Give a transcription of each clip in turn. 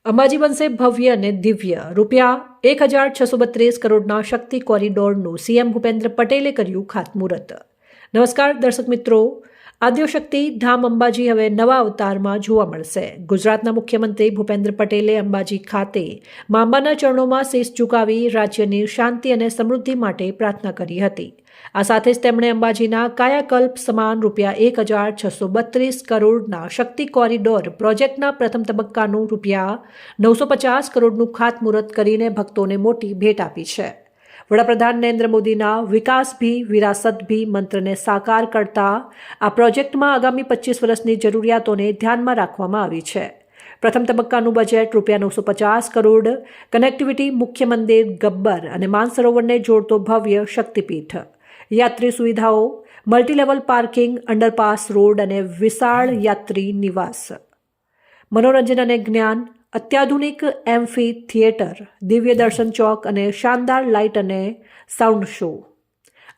અંબાજી બનશે ભવ્ય અને દિવ્ય. ₹1,632 કરોડના શક્તિ કોરિડોરનું સીએમ ભૂપેન્દ્ર પટેલે કર્યું ખાતમુહૂર્ત. નમસ્કાર દર્શક મિત્રો, આદ્યશક્તિ ધામ અંબાજી હવે નવા અવતારમાં જોવા મળશે. ગુજરાતના મુખ્યમંત્રી ભૂપેન્દ્ર પટેલે અંબાજી ખાતે મા અંબાના ચરણોમાં શીશ ઝુકાવી રાજ્યની શાંતિ અને સમૃદ્ધિ માટે પ્રાર્થના કરી હતી. આ સાથે જ તેમણે અંબાજીના કાયાકલ્પ સમાન ₹1,632 કરોડના શક્તિ કોરિડોર પ્રોજેક્ટના પ્રથમ તબક્કાનું ₹950 કરોડનું ખાતમુહૂર્ત કરીને ભક્તોને મોટી ભેટ આપી છે. વડાપ્રધાન નરેન્દ્ર મોદીના વિકાસ ભી વિરાસત ભી મંત્રને સાકાર કરતા આ પ્રોજેક્ટમાં આગામી 25 વર્ષની જરૂરિયાતોને ધ્યાનમાં રાખવામાં આવી છે. પ્રથમ તબક્કાનું બજેટ ₹950 કરોડ, કનેક્ટિવિટી, મુખ્ય મંદિર, ગબ્બર અને માનસરોવરને જોડતો ભવ્ય શક્તિપીઠ, યાત્રી સુવિધાઓ, મલ્ટીલેવલ પાર્કિંગ, અંડરપાસ રોડ અને વિશાળ યાત્રી નિવાસ, મનોરંજન અને જ્ઞાન, અત્યાધુનિક એમ્ફી થિયેટર, દિવ્ય દર્શન ચોક અને શાનદાર લાઇટ અને સાઉન્ડ શો.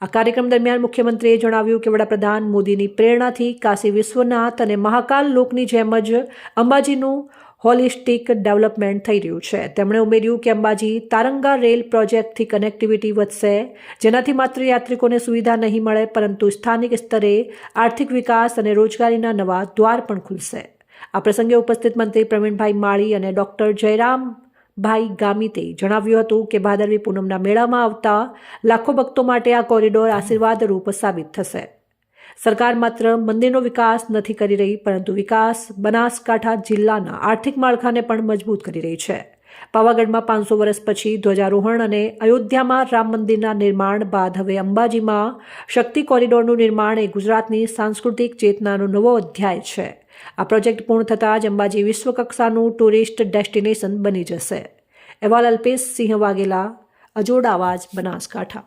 આ કાર્યક્રમ દરમિયાન મુખ્યમંત્રીએ જણાવ્યું કે વડાપ્રધાન મોદીની પ્રેરણાથી કાશી વિશ્વનાથ અને મહાકાલ લોકની જેમ જ અંબાજીનું હોલિસ્ટિક ડેવલપમેન્ટ થઈ રહ્યું છે. તેમણે ઉમેર્યું કે અંબાજી તારંગા રેલ પ્રોજેક્ટથી કનેક્ટિવિટી વધશે, જેનાથી માત્ર યાત્રિકોને સુવિધા નહીં મળે પરંતુ સ્થાનિક સ્તરે આર્થિક વિકાસ અને રોજગારીના નવા દ્વાર પણ ખુલશે. આ પ્રસંગે ઉપસ્થિત મંત્રી પ્રવીણભાઈ માળી અને ડોક્ટર જયરામભાઈ ગામિતે જણાવ્યું હતું કે ભાદરવી પૂનમના મેળામાં આવતા લાખો ભક્તો માટે આ કોરિડોર આશીર્વાદરૂપ સાબિત થશે. સરકાર માત્ર મંદિરનો વિકાસ નથી કરી રહી, પરંતુ વિકાસ બનાસકાંઠા જિલ્લાના આર્થિક માળખાને પણ મજબૂત કરી રહી છે. પાવાગઢમાં 500 વર્ષ પછી ધ્વજારોહણ અને અયોધ્યામાં રામ મંદિરના નિર્માણ બાદ હવે અંબાજીમાં શક્તિ કોરિડોરનું નિર્માણ એ ગુજરાતની સાંસ્કૃતિક ચેતનાનો નવો અધ્યાય છે. આ પ્રોજેક્ટ પૂર્ણ થતાં જ અંબાજી વિશ્વકક્ષાનું ટુરિસ્ટ ડેસ્ટિનેશન બની જશે. અહેવાલ અલ્પેશ સિંહ વાઘેલા, અજોડ આવાજ, બનાસકાંઠા.